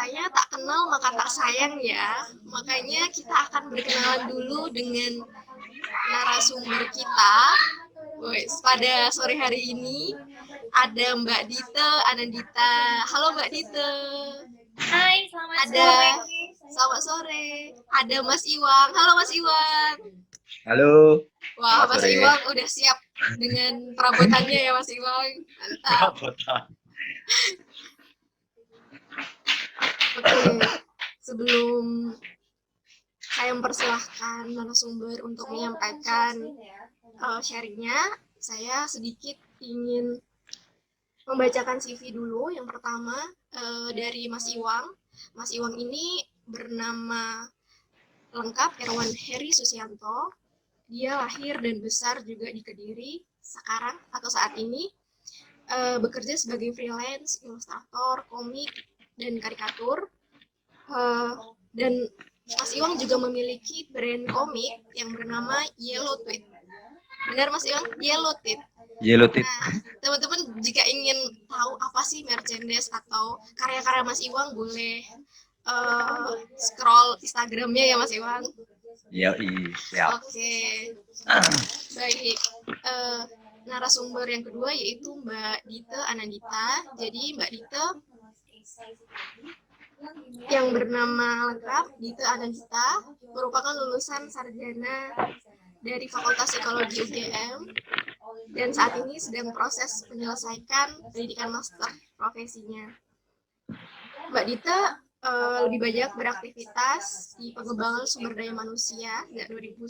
katanya tak kenal maka tak sayang ya. Makanya kita akan berkenalan dulu dengan narasumber kita. Pada sore hari ini ada Mbak Dite Anandita. Halo Mbak Dite. Hai, Selamat sore. Ada Mas Iwang. Halo Mas Iwang. Halo. Wah, Mas Iwang udah siap dengan perabotannya ya Mas Iwang. Mantap. Oke, sebelum saya mempersilahkan narasumber untuk menyampaikan sharingnya, saya sedikit ingin membacakan CV dulu. Yang pertama dari Mas Iwang. Mas Iwang ini bernama lengkap Erwan Heri Susianto. Dia lahir dan besar juga di Kediri. Sekarang atau saat ini bekerja sebagai freelance, ilustrator, komik, dan karikatur. Dan Mas Iwang juga memiliki brand komik yang bernama Yellow Tweet. Benar Mas Iwang? Yellow Tweet. Nah, teman-teman jika ingin tahu apa sih merchandise atau karya-karya Mas Iwang, boleh scroll Instagramnya ya Mas Iwang. Iya, siap. Oke. Baik. Narasumber yang kedua yaitu Mbak Dite Anandita. Jadi Mbak Dite yang bernama lengkap Dite Anandita merupakan lulusan sarjana dari Fakultas Psikologi UGM dan saat ini sedang proses menyelesaikan pendidikan master profesinya. Mbak Dite lebih banyak beraktivitas di pengembangan sumber daya manusia sejak 2010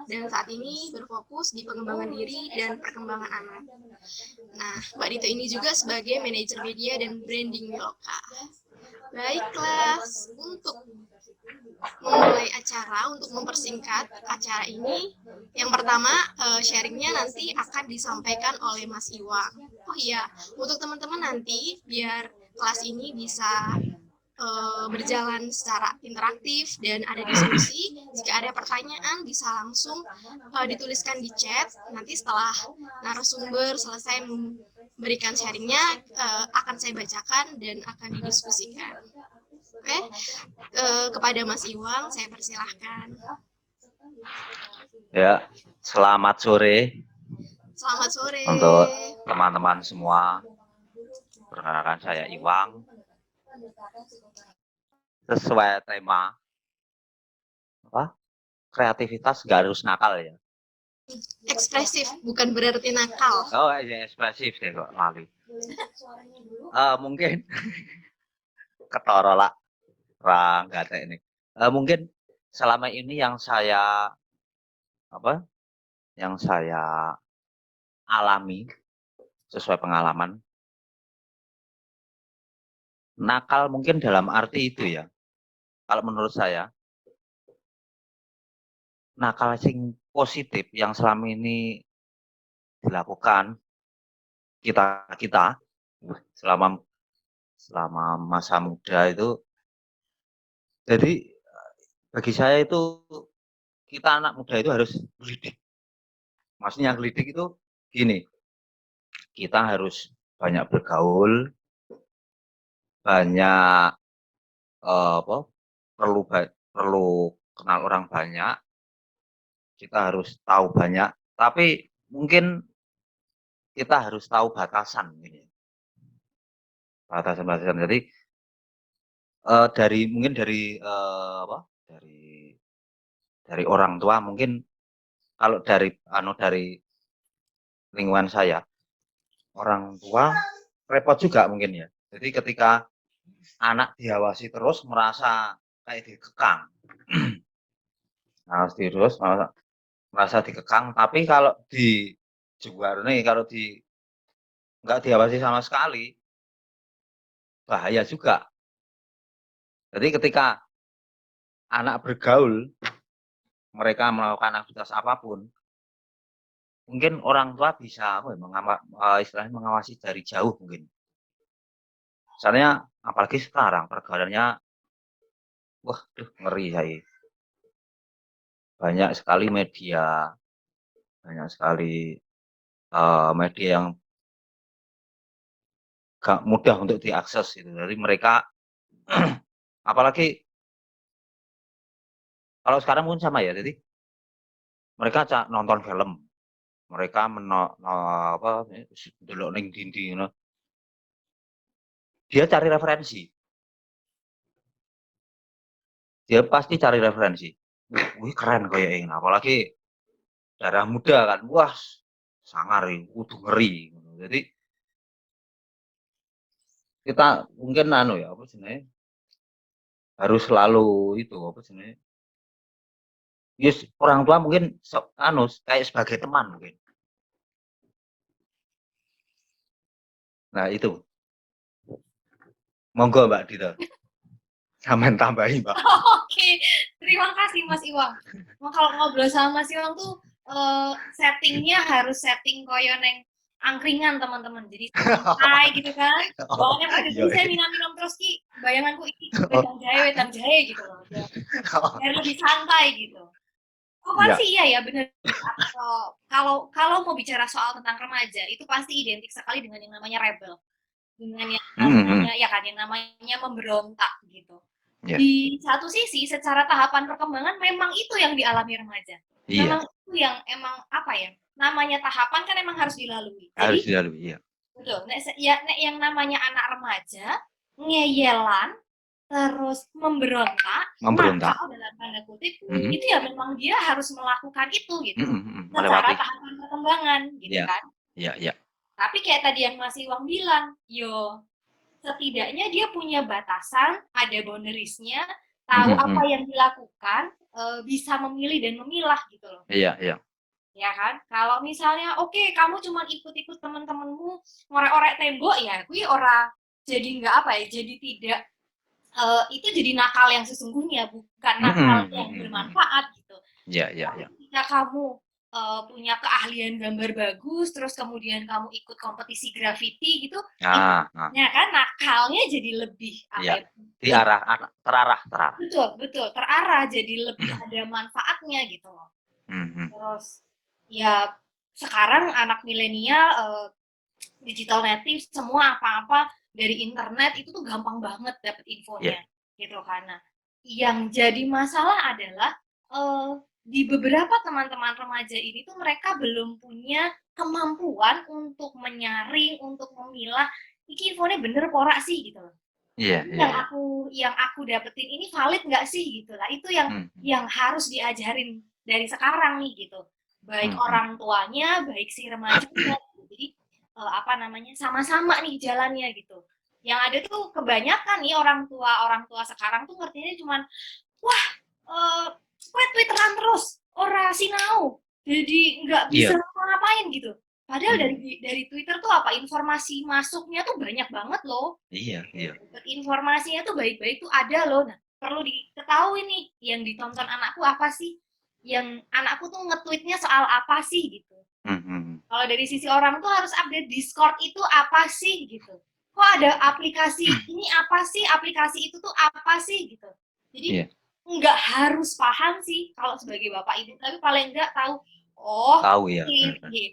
dan saat ini berfokus di pengembangan diri dan perkembangan anak. Nah, Mbak Dite ini juga sebagai manajer media dan branding Miloka. Baiklah, untuk memulai acara, untuk mempersingkat acara ini, yang pertama sharingnya nanti akan disampaikan oleh Mas Iwang. Oh iya, untuk teman-teman nanti biar kelas ini bisa berjalan secara interaktif dan ada diskusi. Jika ada pertanyaan bisa langsung dituliskan di chat. Nanti setelah narasumber selesai memberikan sharingnya akan saya bacakan dan akan didiskusikan. Oke, kepada Mas Iwang saya persilahkan. Ya, selamat sore. Selamat sore untuk teman-teman semua. Perkenalkan saya Iwang. Sesuai tema apa? Kreativitas nggak harus nakal ya. Ekspresif bukan berarti nakal. Oh ya, ekspresif deh kok lali. Mungkin ketara lah nggak ada ini. Mungkin selama ini yang saya alami sesuai pengalaman, nakal mungkin dalam arti itu ya. Kalau menurut saya, nakal sing positif yang selama ini dilakukan kita selama masa muda itu, jadi bagi saya itu kita anak muda itu harus ngelidik. Maksudnya ngelidik itu gini, kita harus banyak bergaul, banyak perlu kenal orang banyak, kita harus tahu banyak, tapi mungkin kita harus tahu batasan ini. Batasan. Jadi dari orang tua, mungkin kalau dari lingkungan saya, orang tua repot juga mungkin ya. Jadi ketika anak diawasi terus merasa kayak dikekang. merasa dikekang, tapi kalau di luar nih, kalau nggak diawasi sama sekali, bahaya juga. Jadi ketika anak bergaul, mereka melakukan aktivitas apapun, mungkin orang tua bisa istilahnya mengawasi dari jauh mungkin. Misalnya apalagi sekarang pergaulannya, ngeri saya. Banyak sekali media yang gak mudah untuk diakses gitu. Jadi mereka Apalagi kalau sekarang pun sama ya, jadi mereka nonton film, mereka apa, ndelok ning dindi ngono, dia cari referensi, dia pasti cari referensi. Wih keren kayak ini, apalagi darah muda kan, wah sangar iki, kudu ngeri. Jadi kita mungkin anu ya, apa jenenge, harus selalu itu, apa jenenge, yes, orang tua mungkin anu kayak sebagai teman mungkin. Nah itu, monggo Mbak Dita, sampean tambahi Mbak. Oke, terima kasih Mas Iwang. Emang kalau ngobrol sama Mas Iwang tuh settingnya harus setting koyo neng angkringan teman-teman. Jadi santai gitu kan. Bawaannya pada Iya, saya minum-minum terus ki bayanganku ini wedang jahe gitu loh. Biar lebih santai gitu. iya, Pasti iya ya bener. Kalau mau bicara soal tentang remaja itu pasti identik sekali dengan yang namanya rebel, dengan yang namanya ya kan yang namanya memberontak gitu. iya, Di satu sisi secara tahapan perkembangan memang itu yang dialami remaja. iya, Memang itu yang emang apa ya? Namanya tahapan kan emang harus dilalui. harus Jadi dilalui, iya. betul. Nek yang namanya anak remaja ngeyelan terus memberontak, Memberontak, nakal dalam tanda kutip, mhm, itu ya memang dia harus melakukan itu gitu loh. Secara melewati, tahapan perkembangan gitu iya, kan. iya, iya, Tapi kayak tadi yang Mas Iwang bilang, yo setidaknya dia punya batasan, ada boundariesnya, tahu apa yang dilakukan, bisa memilih dan memilah gitu loh. iya, iya, Ya kan? Kalau misalnya oke kamu cuma ikut-ikut teman-temanmu ngorek-orek tembok ya, kuwi ora jadi nggak apa ya, jadi tidak itu jadi nakal yang sesungguhnya, bukan nakal yang bermanfaat gitu. iya, iya, iya, Ketika kamu punya keahlian gambar bagus, terus kemudian kamu ikut kompetisi graffiti gitu, itu ya kan nakalnya jadi lebih iya, apa ya? terarah, Betul, betul, terarah jadi lebih ada manfaatnya gitu loh. Terus ya sekarang anak milenial digital native semua apa-apa dari internet itu tuh gampang banget dapet infonya gitu karena yang jadi masalah adalah di beberapa teman-teman remaja ini tuh mereka belum punya kemampuan untuk menyaring, untuk memilah ini infonya bener porak sih gitu loh. iya, Yang aku dapetin ini valid nggak sih gitu lah. Itu yang harus diajarin dari sekarang nih gitu. Baik orang tuanya, baik si remajanya. Jadi apa namanya sama-sama nih jalannya gitu. Yang ada tuh kebanyakan nih orang tua sekarang tuh ngertinya cuman wah Twitteran terus ora sinau jadi nggak bisa ngapain gitu. Padahal dari Twitter tuh apa informasi masuknya tuh banyak banget loh. Iya, iya. Informasinya tuh baik-baik tuh ada loh. Nah, perlu diketahui nih yang ditonton anakku apa sih? Yang anakku tuh nge-tweetnya soal apa sih gitu. Kalau dari sisi orang tuh harus update Discord itu apa sih gitu. Kok ada aplikasi ini apa sih? Aplikasi itu tuh apa sih gitu. Jadi nggak harus paham sih kalau sebagai bapak ibu, tapi paling nggak tahu. Oh, tahu ya.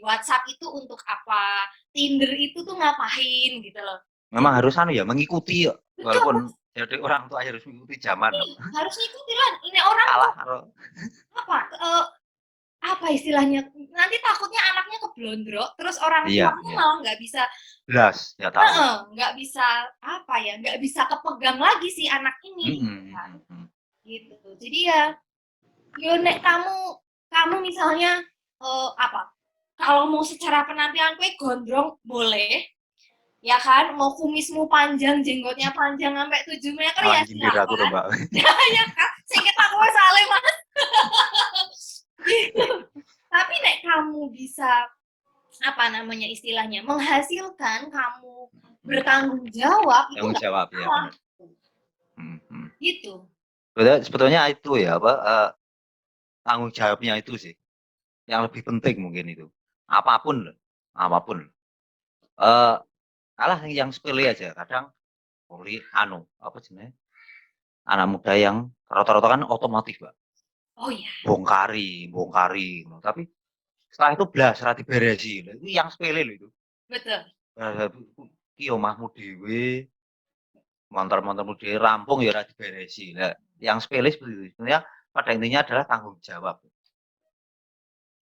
WhatsApp itu untuk apa? Tinder itu tuh ngapain gitu loh. Memang harus ya mengikuti ya. Walaupun jadi orang tua harus mengikuti zaman. Harus ngikuti lah. Ini orang salah apa istilahnya? Nanti takutnya anaknya keblondrok, terus orang tuanya malah nggak bisa. Jelas, ya tahu. Nggak bisa apa ya? Nggak bisa kepegang lagi si anak ini. Gitu. Jadi ya, nek kamu misalnya apa? Kalau mau secara penampilan kue gondrong boleh, ya kan mau kumismu panjang jenggotnya panjang sampai 7 meter ya silakan ya kan singkat aku salah mas gitu. Tapi nek kamu bisa apa namanya istilahnya menghasilkan kamu bertanggung jawab itu nggak salah gitu. Sebetulnya itu ya apa tanggung jawabnya itu sih yang lebih penting mungkin itu apapun alah yang sepele aja kadang apa jenis anak muda yang rata-rata kan otomotif Mbak. Oh iya. Bongkari tapi setelah itu blas ra diberesi itu yang sepele loh itu. Betul. Ki omahmu dhewe montor-montor dirampung ya ora diberesi. Lah, yang sepele seperti itu. Sebenarnya pada intinya adalah tanggung jawab.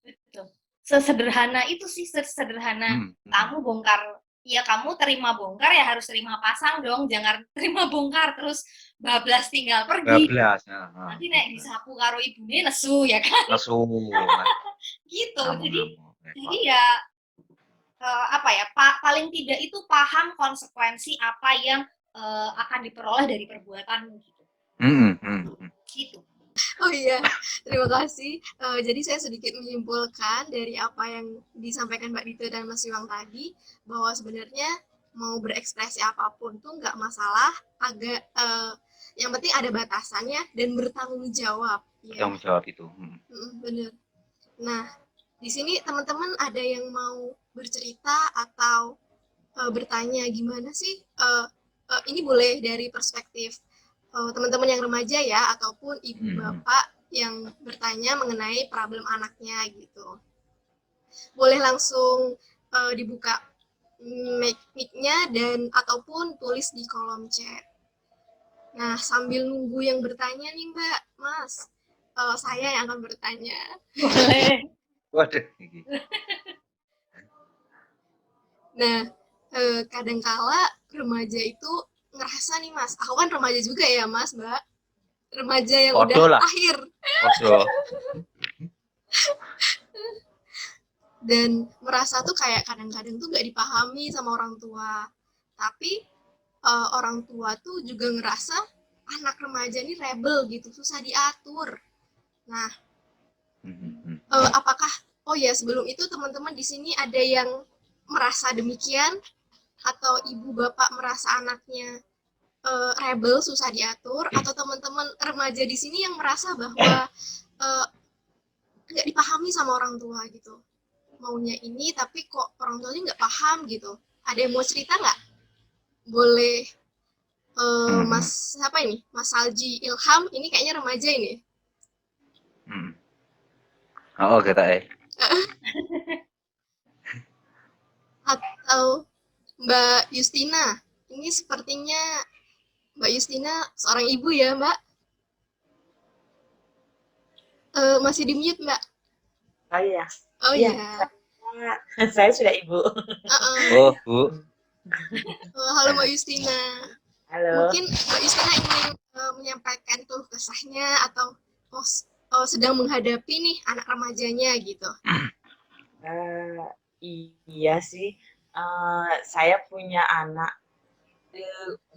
Betul. Sesederhana itu sih, sesederhana kamu bongkar, ya kamu terima bongkar ya harus terima pasang dong, jangan terima bongkar terus bablas tinggal pergi. Bablas. Nanti nek disapu karo ibune nesu ya kan. Nesu. Gitu. Jadi ya apa ya, paling tidak itu paham konsekuensi apa yang akan diperoleh dari perbuatanmu gitu. Gitu. Oh iya, terima kasih. Jadi saya sedikit menyimpulkan dari apa yang disampaikan Mbak Dito dan Mas Iwang tadi, bahwa sebenarnya mau berekspresi apapun tuh nggak masalah, yang penting ada batasannya dan bertanggung jawab. Bertanggung jawab itu. Bener. Nah, di sini teman-teman ada yang mau bercerita atau bertanya gimana sih? Ini boleh dari perspektif teman-teman yang remaja ya, ataupun ibu bapak yang bertanya mengenai problem anaknya gitu. Boleh langsung dibuka mic-nya dan ataupun tulis di kolom chat. Nah, sambil nunggu yang bertanya nih Mbak, Mas, saya yang akan bertanya. Boleh. Waduh. Nah, kadangkala remaja itu ngerasa nih Mas, aku kan remaja juga ya Mas, Mbak. Remaja yang udah akhir. Dan merasa tuh kayak kadang-kadang tuh gak dipahami sama orang tua. Tapi orang tua tuh juga ngerasa anak remaja ini rebel gitu, susah diatur. Nah, apakah, oh ya sebelum itu teman-teman di sini ada yang merasa demikian? Atau ibu bapak merasa anaknya rebel, susah diatur, atau teman-teman remaja di sini yang merasa bahwa nggak dipahami sama orang tua gitu, maunya ini tapi kok orang tuanya nggak paham gitu. Ada yang mau cerita nggak? Boleh Mas siapa ini? Mas Salji Ilham, ini kayaknya remaja ini. Oh kita Atau Mbak Justina, ini sepertinya Mbak Justina seorang ibu ya Mbak? Masih di mute Mbak? Oh iya. Oh iya. Saya sudah ibu. Oh Bu. Halo Mbak Justina. Halo. Mungkin Mbak Justina ingin menyampaikan tuh kesahnya atau sedang menghadapi nih anak remajanya gitu. Iya sih. Saya punya anak.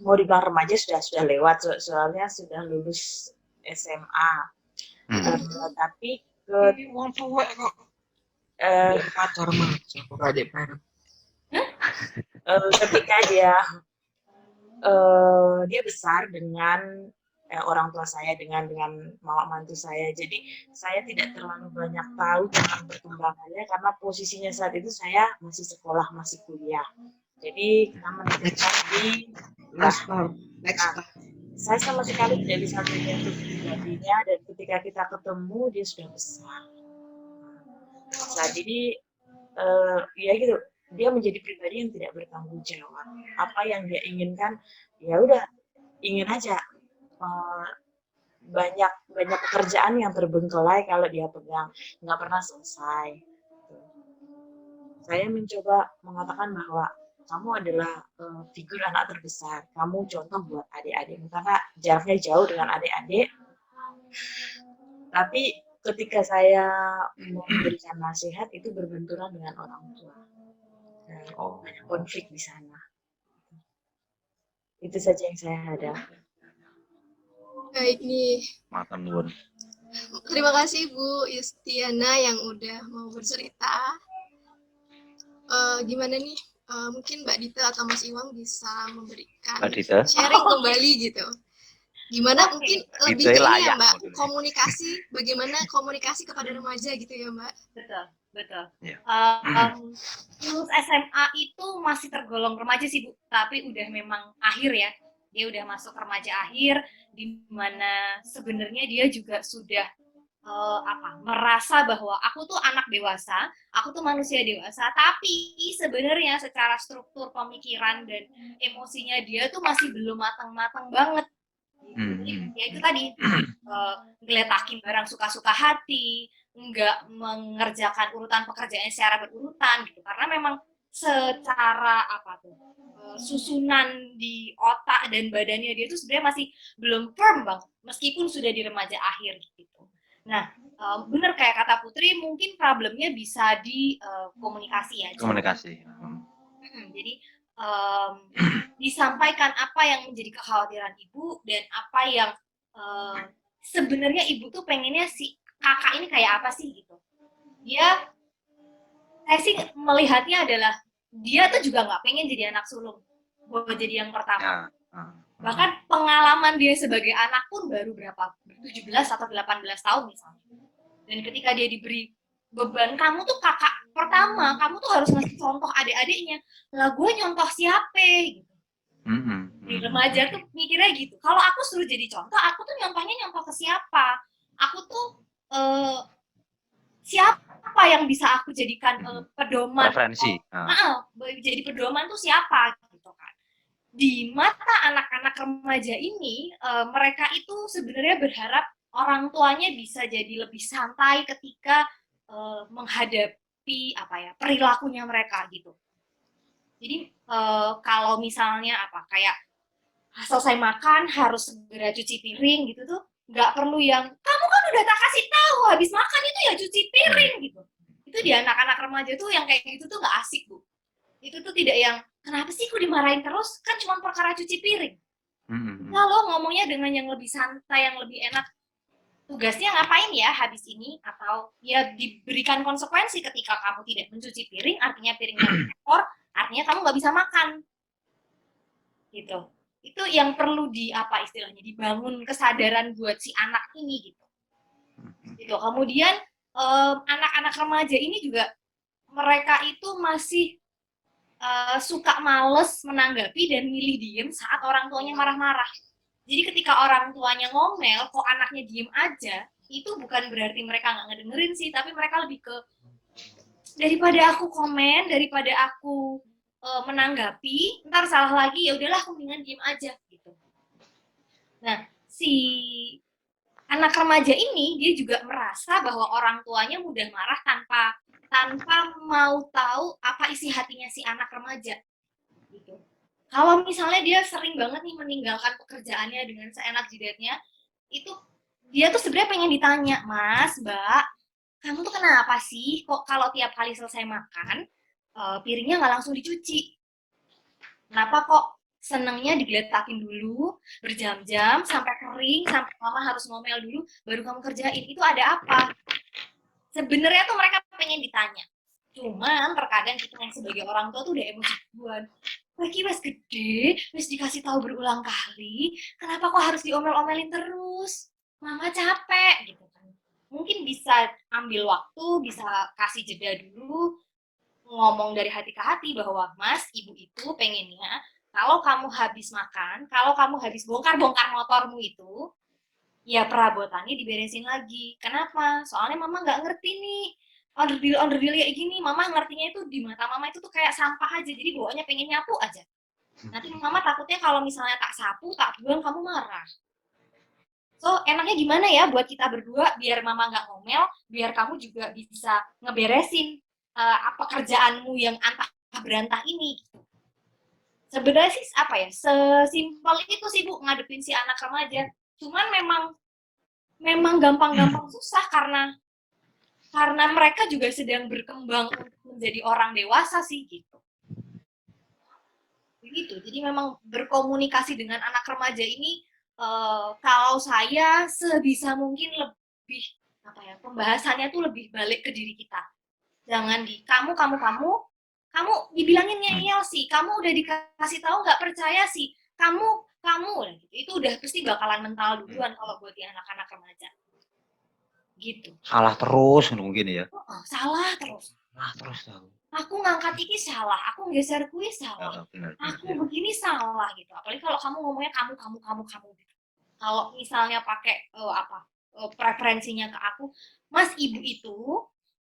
Mau dibilang remaja sudah lewat, soalnya sudah lulus SMA. Tapi ketika dia besar dengan orang tua saya, dengan mama mantu saya, jadi saya tidak terlalu banyak tahu tentang perkembangannya karena posisinya saat itu saya masih sekolah, masih kuliah. Jadi kita menikahkan di saya sama sekali tidak bisa menyentuh pribadinya, dan ketika kita ketemu dia sudah besar. Saat ini ya gitu, dia menjadi pribadi yang tidak bertanggung jawab. Apa yang dia inginkan, ya udah ingin aja. Banyak pekerjaan yang terbengkelai kalau dia pegang, nggak pernah selesai. Saya mencoba mengatakan bahwa kamu adalah figur anak terbesar, kamu contoh buat adik-adik, karena jaraknya jauh dengan adik-adik. Tapi ketika saya memberikan nasihat itu berbenturan dengan orang tua. Banyak konflik di sana. Itu saja yang saya hadapi. Baik nih. Makan nuwun. Terima kasih Bu Yustiana yang udah mau bercerita. Gimana nih? Mungkin Mbak Dita atau Mas Iwang bisa memberikan sharing kembali gitu. Gimana mungkin lebih ke ini ya Mbak, komunikasi, bagaimana komunikasi kepada remaja gitu ya Mbak? Betul. Lulus SMA itu masih tergolong remaja sih Bu, tapi udah memang akhir ya. Dia udah masuk remaja akhir, di mana sebenarnya dia juga sudah merasa bahwa aku tuh anak dewasa, aku tuh manusia dewasa, tapi sebenarnya secara struktur pemikiran dan emosinya dia tuh masih belum matang-matang banget. Jadi ya itu tadi, ngeletakin barang suka-suka hati, nggak mengerjakan urutan pekerjaannya secara berurutan gitu, karena memang secara susunan di otak dan badannya dia tuh sebenarnya masih belum firm bang, meskipun sudah di remaja akhir gitu. Nah, bener kayak kata Putri, mungkin problemnya bisa di komunikasi ya. Komunikasi. Jadi disampaikan apa yang menjadi kekhawatiran ibu dan apa yang sebenarnya ibu tuh pengennya si kakak ini kayak apa sih gitu. Saya sih melihatnya adalah dia tuh juga nggak pengen jadi anak sulung, buat jadi yang pertama. Bahkan pengalaman dia sebagai anak pun baru berapa, 17 atau 18 tahun misalnya. Dan ketika dia diberi beban, kamu tuh kakak pertama, kamu tuh harus ngasih contoh adik-adiknya. Lah gue nyontoh siapa gitu. Di remaja tuh mikirnya gitu. Kalau aku suruh jadi contoh, aku tuh nyontoh ke siapa? Aku tuh siapa yang bisa aku jadikan pedoman? Referensi. Jadi pedoman tuh siapa gitu kan? Di mata anak-anak remaja ini, mereka itu sebenarnya berharap orang tuanya bisa jadi lebih santai ketika menghadapi perilakunya mereka gitu. Jadi kalau misalnya kayak selesai makan harus segera cuci piring gitu tuh, nggak perlu yang kamu kan udah tak kasih tahu habis makan itu ya cuci piring gitu. Itu di anak-anak remaja tuh yang kayak gitu tuh nggak asik bu. Itu tuh tidak yang kenapa sih aku dimarahin terus, kan cuma perkara cuci piring. Kalau ngomongnya dengan yang lebih santai, yang lebih enak, tugasnya ngapain ya habis ini, atau ya diberikan konsekuensi ketika kamu tidak mencuci piring, artinya piringnya kotor, artinya kamu nggak bisa makan gitu. Itu yang perlu istilahnya dibangun kesadaran buat si anak ini gitu. Kemudian anak-anak remaja ini juga mereka itu masih suka males menanggapi dan milih diem saat orang tuanya marah-marah. Jadi ketika orang tuanya ngomel, kok anaknya diem aja, itu bukan berarti mereka nggak ngedengerin sih, tapi mereka lebih ke daripada aku komen, daripada aku menanggapi, ntar salah lagi, ya udahlah aku mendingan diem aja gitu. Nah, si anak remaja ini dia juga merasa bahwa orang tuanya mudah marah tanpa mau tahu apa isi hatinya si anak remaja gitu. Kalau misalnya dia sering banget nih meninggalkan pekerjaannya dengan seenak jidatnya, itu dia tuh sebenarnya pengen ditanya, Mas, Mbak, kamu tuh kenapa sih kok kalau tiap kali selesai makan piringnya nggak langsung dicuci? Kenapa kok senengnya digeletakin dulu berjam-jam sampai kering, sampai mama harus ngomel dulu baru kamu kerjain? Itu ada apa? Sebenarnya tuh mereka pengen ditanya. Cuman terkadang kita yang sebagai orang tua tuh udah emosi duluan. Lagi wes gede, wes dikasih tahu berulang kali, kenapa kok harus diomel-omelin terus? Mama capek gitu kan. Mungkin bisa ambil waktu, bisa kasih jeda dulu, ngomong dari hati ke hati bahwa Mas, Ibu itu pengennya kalau kamu habis makan, kalau kamu habis bongkar-bongkar motormu itu, ya perabotannya diberesin lagi. Kenapa? Soalnya mama nggak ngerti nih. Onder-deal kayak gini, mama ngertinya itu di mata mama itu tuh kayak sampah aja. Jadi bawaannya pengen nyapu aja. Nanti mama takutnya kalau misalnya tak sapu, tak buang, kamu marah. So, enaknya gimana ya buat kita berdua, biar mama nggak ngomel, biar kamu juga bisa ngeberesin pekerjaanmu yang antah berantah ini. Sebenarnya sih sesimpel itu sih Bu ngadepin si anak remaja. Cuman memang gampang-gampang susah karena mereka juga sedang berkembang menjadi orang dewasa sih gitu. Begitu. Jadi memang berkomunikasi dengan anak remaja ini kalau saya sebisa mungkin lebih pembahasannya tuh lebih balik ke diri kita. Jangan di kamu dibilangin ngeyel sih, kamu udah dikasih tahu nggak percaya sih, kamu gitu. Itu udah pasti bakalan mental duluan kalau buat anak-anak remaja gitu. Salah terus mungkin ya. Salah terus aku ngangkat ini salah, aku geser kuis salah, aku begini salah gitu. Apalagi kalau kamu ngomongnya kamu gitu. Kalau misalnya pakai preferensinya ke aku, Mas ibu itu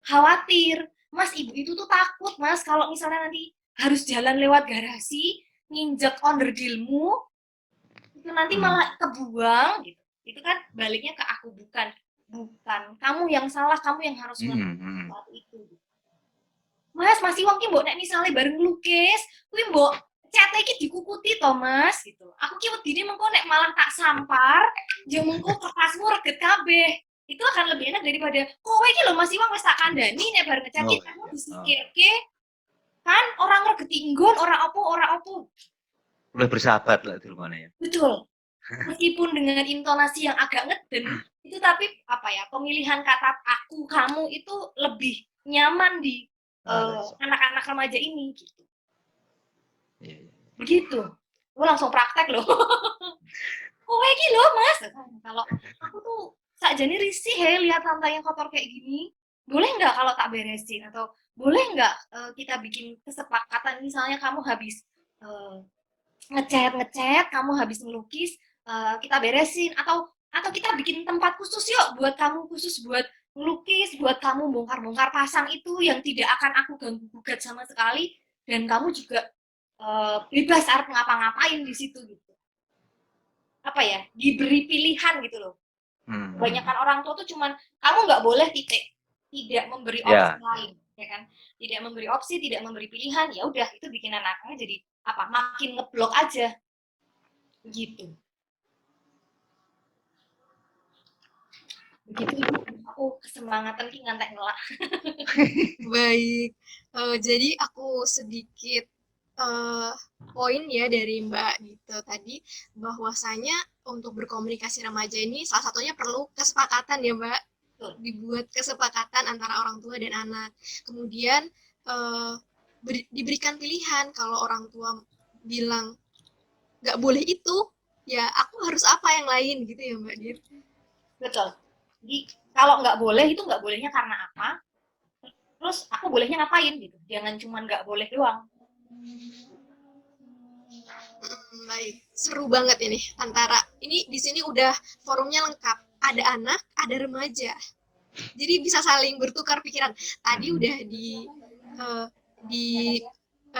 khawatir, Mas ibu itu tuh takut Mas kalau misalnya nanti harus jalan lewat garasi, nginjek onderdilmu, itu nanti malah kebuang gitu. Itu kan baliknya ke aku, bukan kamu yang salah, kamu yang harus melakukan sesuatu itu. Mas, masih wong ki mbok nek misale bareng nglukis, kuwi mbok cete iki dikukuti to, Mas, gitu. Aku ki wedine mengko nek malah tak sampar, ya mengko kertasmu reget kabeh. Itu akan lebih enak daripada kowe iki lho Mas Iwang wis tak kandhani nek bareng ngecat iki kamu disikirke. Kan orang regeti nggon, ora opo. Boleh bersahabat lah di rumahnya ya. Betul. Meskipun dengan intonasi yang agak ngeden, itu tapi apa ya, pemilihan kata aku, kamu itu lebih nyaman di anak-anak remaja ini gitu. Iya. Begitu. Gue langsung praktek loh. Kowe iki loh Mas. Kalau aku tuh sakjane risih ya lihat lantai yang kotor kayak gini. Boleh nggak kalau tak beresin? Atau boleh nggak kita bikin kesepakatan, misalnya kamu habis ngecat, kamu habis melukis, kita beresin, atau kita bikin tempat khusus yuk buat kamu, khusus buat melukis, buat kamu bongkar-bongkar pasang itu yang tidak akan aku ganggu gugat sama sekali, dan kamu juga bebas arep ngapa-ngapain di situ gitu. Apa ya, diberi pilihan gitu loh. Kebanyakan orang tua tuh cuman kamu nggak boleh titik, tidak memberi opsi lain, ya kan? Tidak memberi opsi, tidak memberi pilihan, ya udah itu bikin anaknya jadi apa? Makin ngeblok aja, gitu. Begitu Ibu, aku kesemangatan ki ngantek ngelak. Baik, jadi aku sedikit poin ya dari Mbak gitu tadi, bahwasanya untuk berkomunikasi remaja ini salah satunya perlu kesepakatan ya Mbak, dibuat kesepakatan antara orang tua dan anak. Kemudian diberikan pilihan, kalau orang tua bilang nggak boleh itu, ya aku harus apa yang lain gitu ya Mbak Dir. Betul. Jadi kalau nggak boleh itu nggak bolehnya karena apa? Terus aku bolehnya ngapain gitu? Jangan cuma nggak boleh doang. Baik, seru banget ini antara ini di sini udah forumnya lengkap, ada anak, ada remaja. Jadi bisa saling bertukar pikiran. Tadi udah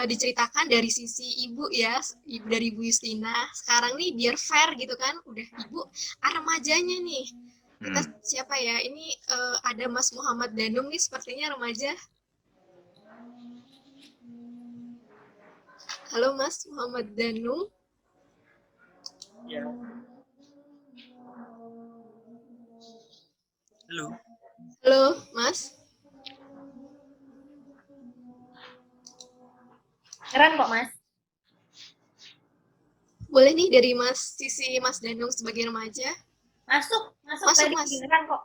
diceritakan dari sisi ibu ya, dari Ibu Justina. Sekarang nih biar fair gitu kan, udah ibu remajanya nih. Kita siapa ya? Ini ada Mas Muhammad Danung nih, sepertinya remaja. Halo Mas Muhammad Danung. Ya. Halo Mas. Keren kok Mas. Boleh nih dari sisi Mas Danung sebagai remaja. Masuk tadi Mas. keren kok.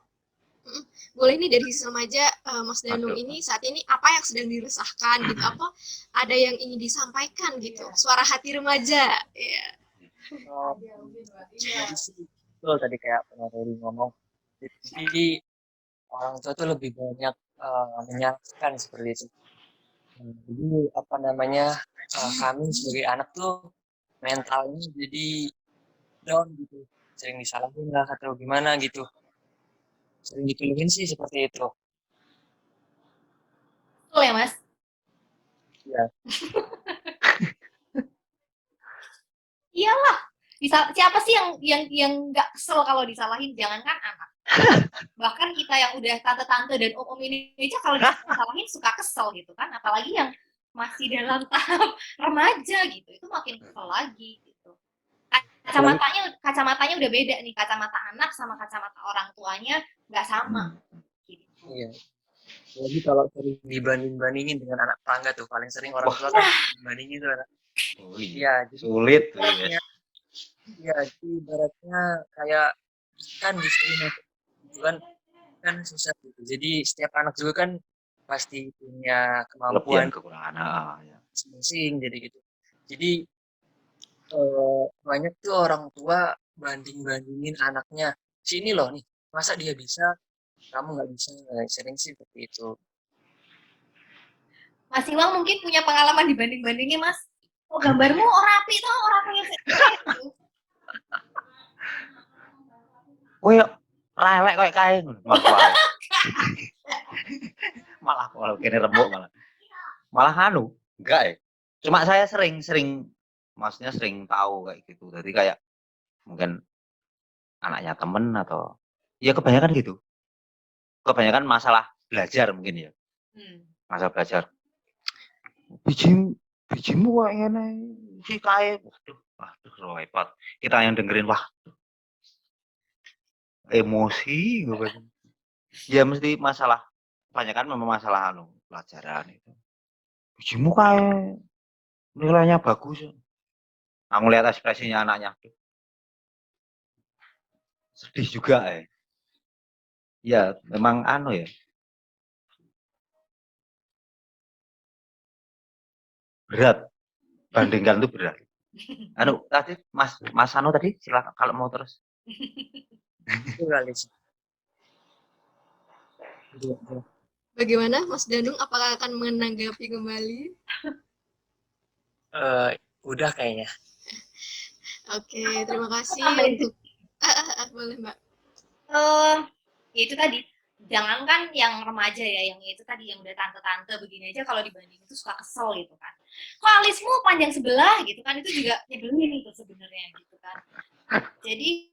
Boleh nih dari sisi remaja, Mas Danung ini saat ini apa yang sedang diresahkan gitu, apa ada yang ingin disampaikan gitu, suara hati remaja ya. Betul tadi kayak Pak Rori ngomong, jadi orang tua tuh lebih banyak menyalahkan seperti itu. Jadi apa namanya, kami sebagai anak tuh mentalnya jadi down gitu, sering disalahin lah atau gimana gitu, sering dituduhin sih seperti itu. Betul ya Mas? Iya. Iyalah. Siapa sih yang nggak kesel kalau disalahin? Jangankan anak. Bahkan kita yang udah tante-tante dan om-om ini aja kalau disalahin suka kesel gitu kan, apalagi yang masih dalam tahap remaja gitu, itu makin kesel lagi gitu. Kacamatanya udah beda nih, kacamata anak sama kacamata orang tuanya nggak sama. Gitu. Iya. Jadi kalau sering dibanding-bandingin dengan anak tetangga tuh paling sering orang tua kan dibandingin tuh anak. Iya, sulit. Iya, jadi ibaratnya kayak ikan di sini kan susah gitu. Jadi setiap anak juga kan pasti punya kemampuan kekurangan masing-masing jadi gitu. Jadi banyak tuh orang tua banding-bandingin anaknya. Sini loh nih, masa dia bisa, kamu nggak bisa. Sering sih seperti itu. Mas Iwang mungkin punya pengalaman dibanding-bandingin Mas. Oh gambarmu rapi tuh, orang punya ora elek koyo kae ngono. Malah malah kene remuk malah. Malah anu, enggak ya. Cuma saya sering maksudnya sering tahu kayak gitu. Jadi kayak mungkin anaknya temen atau ya kebanyakan gitu. Kebanyakan masalah belajar mungkin ya. Masalah belajar. Bijimu kok ngene si kae. Waduh repot. Kita yang dengerin wah emosi gitu. Ya mesti masalah kebanyakan memang masalah anu pelajaran itu. Bijimu kae nilainya bagus. Aku lihat ekspresinya anaknya. Sedih juga ya. Ya memang anu ya. Berat. Bandingkan itu berat. Anu tadi Mas Anu tadi silakan kalau mau terus. Pluralis. Bagaimana Mas Danung? Apakah akan menanggapi kembali? Udah kayaknya. Oke, terima kasih untuk boleh Mbak. Ya itu tadi, jangankan yang remaja ya, yang itu tadi yang udah tante-tante begini aja kalau dibanding itu suka kesel gitu kan. Kok alismu panjang sebelah gitu kan, itu juga nyebelin itu sebenarnya gitu kan. Jadi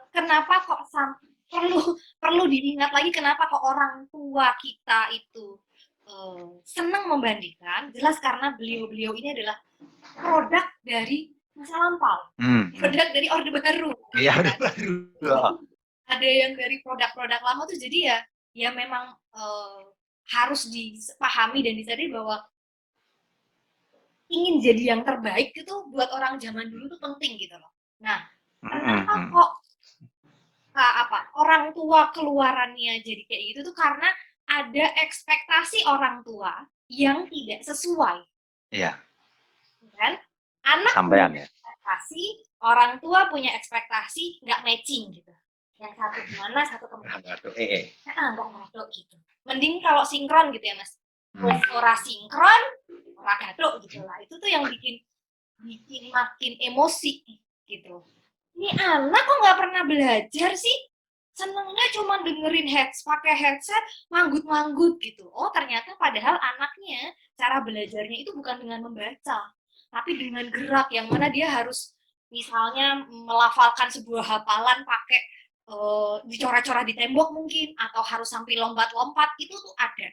kenapa kok perlu diingat lagi kenapa kok orang tua kita itu senang membandingkan? Jelas karena beliau-beliau ini adalah produk dari masa lampau, produk dari Orde Baru. Iya, Orde Baru. Ada yang dari produk-produk lama tuh jadi ya memang harus dipahami dan disadari bahwa ingin jadi yang terbaik itu buat orang zaman dulu tuh penting gitu loh. Nah, kenapa kok orang tua keluarannya jadi kayak gitu tuh karena ada ekspektasi orang tua yang tidak sesuai. Iya. Kan? Anak sampean punya ya. Ekspektasi, orang tua punya ekspektasi nggak matching gitu. Yang satu gimana, satu kemana. Nggak ngaduk gitu. Mending kalau sinkron gitu ya Mas. Ora sinkron, ora gaduk gitu lah. Itu tuh yang bikin makin emosi gitu. Ini anak kok nggak pernah belajar sih? Senengnya cuma dengerin pakai headset, manggut-manggut gitu. Oh ternyata padahal anaknya cara belajarnya itu bukan dengan membaca, tapi dengan gerak yang mana dia harus misalnya melafalkan sebuah hafalan pakai dicoret-coret di tembok mungkin, atau harus sampai lompat-lompat, itu tuh ada.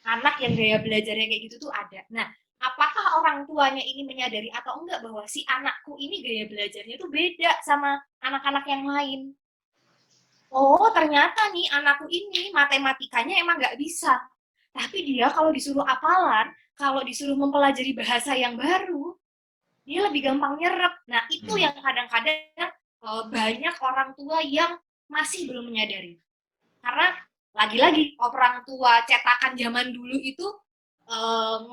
Anak yang gaya belajarnya kayak gitu tuh ada. Nah, apakah orang tuanya ini menyadari atau enggak bahwa si anakku ini gaya belajarnya tuh beda sama anak-anak yang lain? Oh, ternyata nih anakku ini matematikanya emang nggak bisa. Tapi dia kalau disuruh hafalan, kalau disuruh mempelajari bahasa yang baru, dia lebih gampang nyerap. Nah, itu yang kadang-kadang banyak orang tua yang masih belum menyadari. Karena lagi-lagi orang tua cetakan zaman dulu itu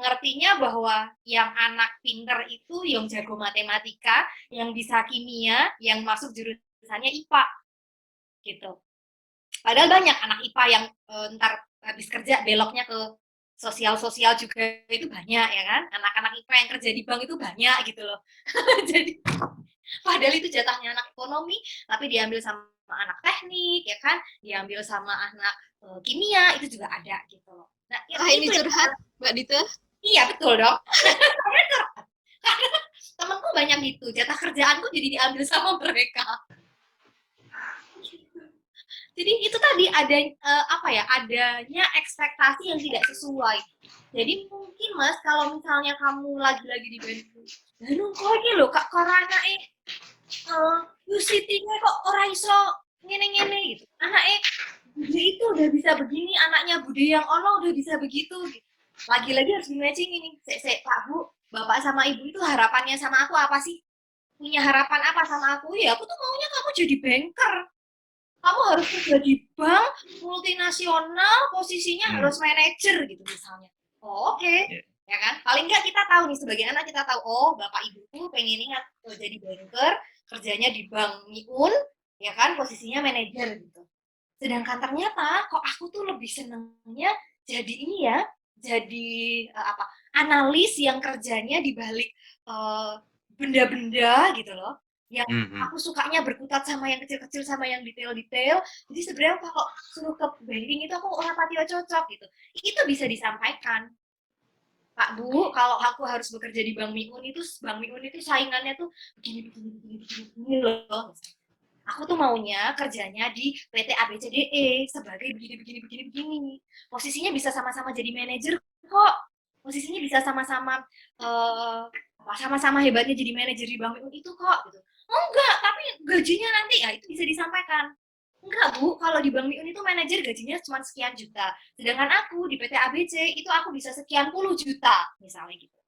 ngertinya bahwa yang anak pinter itu yang jago matematika, yang bisa kimia, yang masuk jurusannya IPA gitu. Padahal banyak anak IPA yang ntar habis kerja beloknya ke sosial juga, itu banyak ya kan. Anak-anak IPA yang kerja di bank itu banyak gitu loh. Jadi padahal itu jatahnya anak ekonomi, tapi diambil sama anak teknik ya kan, diambil sama anak kimia, itu juga ada gitu loh. Nah, ini curhat Mbak Dita? Iya betul dong. Karena temenku banyak gitu, jatah kerjaanku jadi diambil sama mereka. Jadi itu tadi adanya ekspektasi yang tidak sesuai. Jadi mungkin Mas, kalau misalnya kamu lagi-lagi di Bandung, kok ini loh kak korana Siti-nya kok ora iso ngene-ngene gitu. Anaknya Bude itu udah bisa begini, anaknya Bude yang ono udah bisa begitu gitu. Lagi-lagi harus di-matching ini. Pak Bu, Bapak sama Ibu itu harapannya sama aku apa sih? Punya harapan apa sama aku? Ya aku tuh maunya kamu jadi banker. Kamu harus kerja di bank multinasional, posisinya harus manajer gitu misalnya. Oh, oke. Ya kan? Paling nggak kita tahu nih, sebagai anak kita tahu, oh bapak ibuku pengen ingat jadi banker, kerjanya di bank Miun, ya kan, posisinya manajer gitu. Sedangkan ternyata kok aku tuh lebih senengnya jadi ini ya, jadi analis yang kerjanya di balik benda-benda gitu loh. yang Mhm. aku sukanya berkutat sama yang kecil-kecil sama yang detail-detail. Jadi sebenarnya kalau suruh ke banking itu aku ora pati cocok gitu. Itu bisa disampaikan. Pak Bu, kalau aku harus bekerja di Bank Miun itu saingannya tuh begini loh. Aku tuh maunya kerjanya di PT ABCDE sebagai begini. Posisinya bisa sama-sama jadi manajer kok. Posisinya bisa sama-sama sama-sama hebatnya jadi manajer di Bank Miun itu kok gitu. Oh enggak, tapi gajinya nanti ya itu bisa disampaikan. Enggak Bu, kalau di Bank Miun itu manajer gajinya cuma sekian juta. Sedangkan aku di PT ABC itu aku bisa sekian puluh juta misalnya gitu.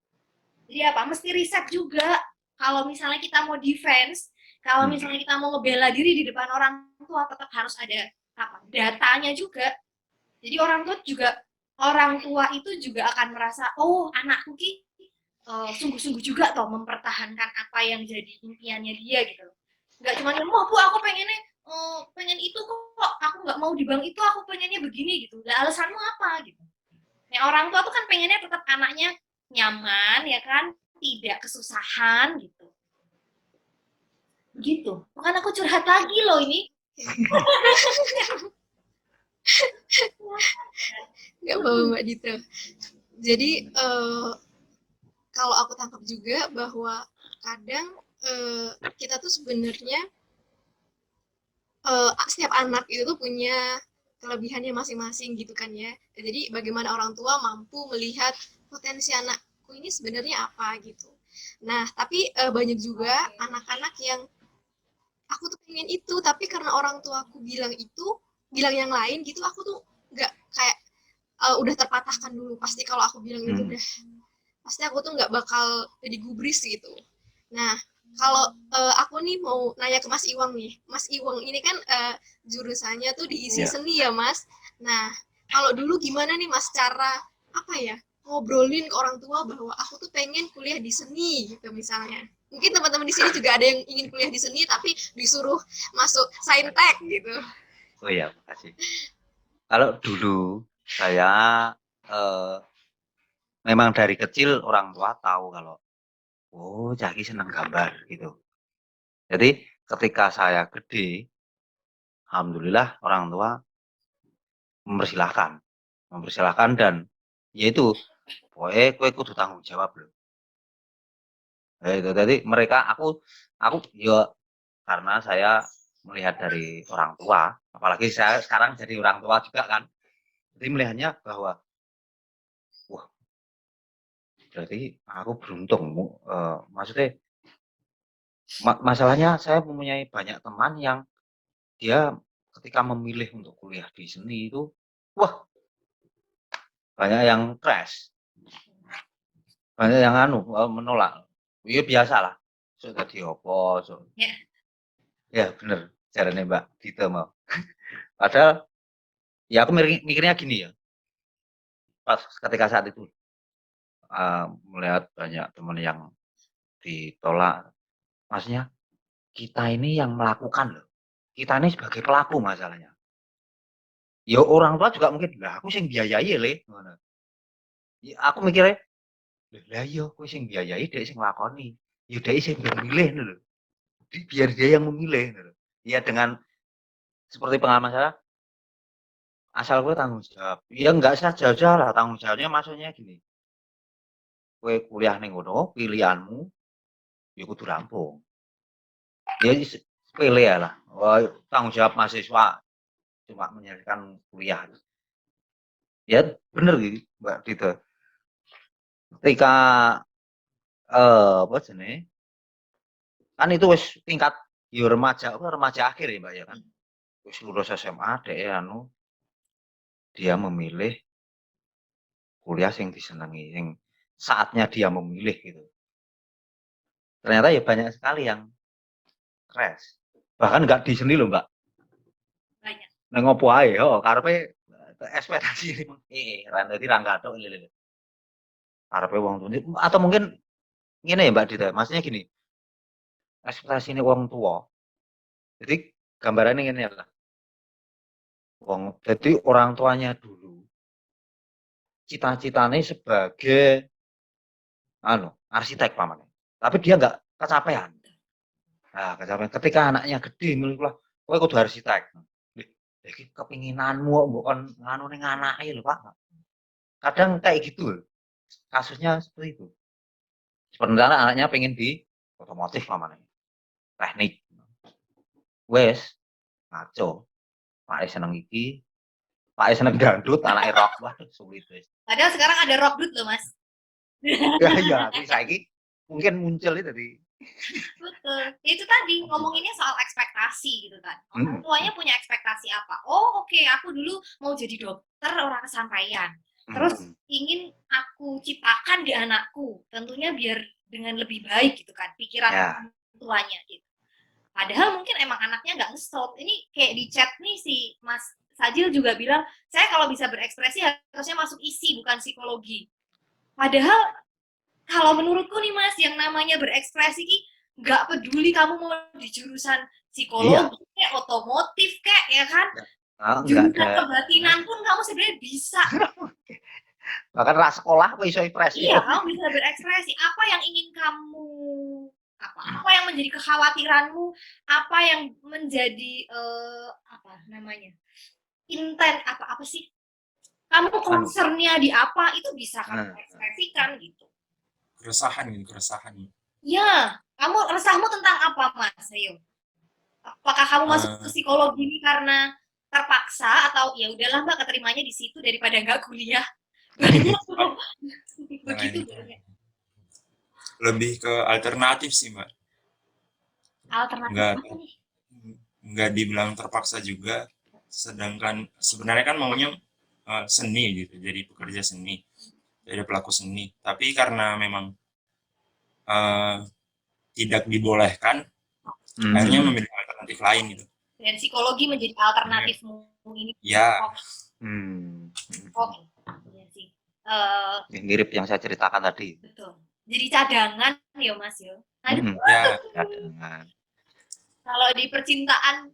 Jadi apa? Mesti riset juga. Kalau misalnya kita mau defense, kalau misalnya kita mau ngebela diri di depan orang tua, tetap harus ada apa? Datanya juga. Jadi orang tua itu juga akan merasa, oh anakku ki sungguh-sungguh juga toh mempertahankan apa yang jadi impiannya dia gitu. Nggak cuma oh Bu aku pengennya pengen itu kok, aku nggak mau di bank itu, aku pengennya begini gitu. Lah alasanmu apa gitu? Nah, orang tua tuh kan pengennya tetap anaknya nyaman ya kan, tidak kesusahan gitu. Gitu. Makanya aku curhat lagi loh ini. Nggak apa-apa Mbak Dita. Jadi kalau aku tangkap juga bahwa kadang kita tuh sebenarnya setiap anak itu tuh punya kelebihannya masing-masing gitu kan ya. Jadi bagaimana orang tua mampu melihat potensi anakku ini sebenarnya apa gitu. Nah, tapi banyak juga anak-anak yang aku tuh pengen itu, tapi karena orang tua aku bilang yang lain gitu, aku tuh nggak kayak udah terpatahkan dulu. Pasti kalau aku bilang itu udah, pasti aku tuh nggak bakal digubris gitu. Nah, kalau aku nih mau nanya ke Mas Iwang nih. Mas Iwang ini kan jurusannya tuh diisi seni ya, Mas. Nah, kalau dulu gimana nih Mas cara apa ya ngobrolin ke orang tua bahwa aku tuh pengen kuliah di seni gitu misalnya. Mungkin teman-teman di sini juga ada yang ingin kuliah di seni tapi disuruh masuk saintek gitu. Oh iya, makasih. Kalau dulu saya memang dari kecil orang tua tahu kalau oh Jaki senang gambar gitu. Jadi ketika saya gede, alhamdulillah orang tua mempersilahkan dan yaitu pokoknya kue kudu tanggung jawab loh. Itu jadi mereka aku ya karena saya melihat dari orang tua, apalagi saya sekarang jadi orang tua juga kan. Jadi melihatnya bahwa wah berarti aku beruntung. Maksudnya masalahnya saya mempunyai banyak teman yang dia ketika memilih untuk kuliah di seni itu wah banyak yang crash, banyak yang menolak. Iya biasalah. Sudah diopo, so. Ya bener caranya Mbak Dita mau. Padahal ya aku mikirnya gini ya. Pas ketika saat itu melihat banyak teman yang ditolak, maksudnya kita ini yang melakukan loh. Kita ini sebagai pelaku masalahnya. Ya orang tua juga mungkin lah aku sing biayai le. Ya, aku mikirnya lah iya aku sing biayai dia sing lakoni. Ya dia sing memilih lho. Biar dia yang memilih lho. Ya dengan seperti pengalaman saya asal gue tanggung jawab. Ya enggak saja lah tanggung jawabnya maksudnya gini. Gue kuliah ning ngono, pilihanmu ya kudu rampung. Ya sepele ya lah. Wah, tanggung jawab mahasiswa cuma menyelesaikan kuliah. Ya bener gitu Mbak Dita. Ketika apa jenenge? Kan itu wis tingkat ya remaja akhir ya Mbak ya kan. Wis lulus SMA dhek dia memilih kuliah sing disenangi, sing saatnya dia memilih gitu. Ternyata ya banyak sekali yang crash. Bahkan nggak di seni loh Mbak. Banyak. Nang opo ae, karepe ekspektasi ran dadi ra gathuk lho. Karepe wong tuwa atau mungkin ngene ya Mbak Dita, maksudnya gini, ekspektasine wong tua. Jadi gambarannya ngene lah. Jadi orang tuanya dulu cita-citane sebagai arsitek pamane. Tapi dia nggak kecapean. Nah, ketika anaknya gede menurut lah, kowe kudu arsitek. Iki kepinginanmu mbok kon nganu ning anake lho, Pak. Kadang kayak gitu loh. Kasusnya seperti itu. Sebenarnya anaknya pengen di otomotif namanya, teknik. Wes, ngaco. Pak seneng iki, Pak seneng dangdut, anake rock. Waduh, sulit wes. Padahal sekarang ada rock dut loh, Mas. Ya iya, tapi saiki mungkin muncul itu tadi. Betul. Itu tadi ngomonginnya soal ekspektasi gitu kan. Orang tuanya punya ekspektasi apa? Oh, oke, aku dulu mau jadi dokter orang kesampaian. Terus ingin aku ciptakan di anakku, tentunya biar dengan lebih baik gitu kan, pikiran orang tuanya gitu. Padahal mungkin emang anaknya nggak nge-stop. Ini kayak di chat nih si Mas Sajil juga bilang, saya kalau bisa berekspresi harusnya masuk isi bukan psikologi. Padahal kalau menurutku nih Mas, yang namanya berekspresi nggak peduli kamu mau di jurusan psikologi, kayak otomotif kayak ya kan, jurusan kebatinan pun kamu sebenarnya bisa. Bahkan ras sekolah kok iso ekspresi. Iya, kamu bisa berekspresi. Apa yang ingin kamu apa yang menjadi kekhawatiranmu, apa yang menjadi apa namanya? Apa sih? Kamu concernnya di apa itu bisa kamu ekspresikan gitu. Keresahan. Ya, kamu resahmu tentang apa, Mas? Ayo. Apakah kamu masuk ke psikologi ini karena terpaksa atau ya udahlah Mbak keterimanya di situ daripada nggak kuliah? Begitu. Lebih ke alternatif sih, Mbak. Alternatif nggak dibilang terpaksa juga, sedangkan sebenarnya kan maunya seni gitu, jadi pekerja seni, jadi pelaku seni, tapi karena memang tidak dibolehkan, akhirnya memilih alternatif lain gitu. Dan psikologi menjadi alternatifmu ini. Ya. Oke. Iya sih. Mirip yang saya ceritakan tadi. Betul. Jadi cadangan ya Mas yo. Ya, cadangan. Kalau di percintaan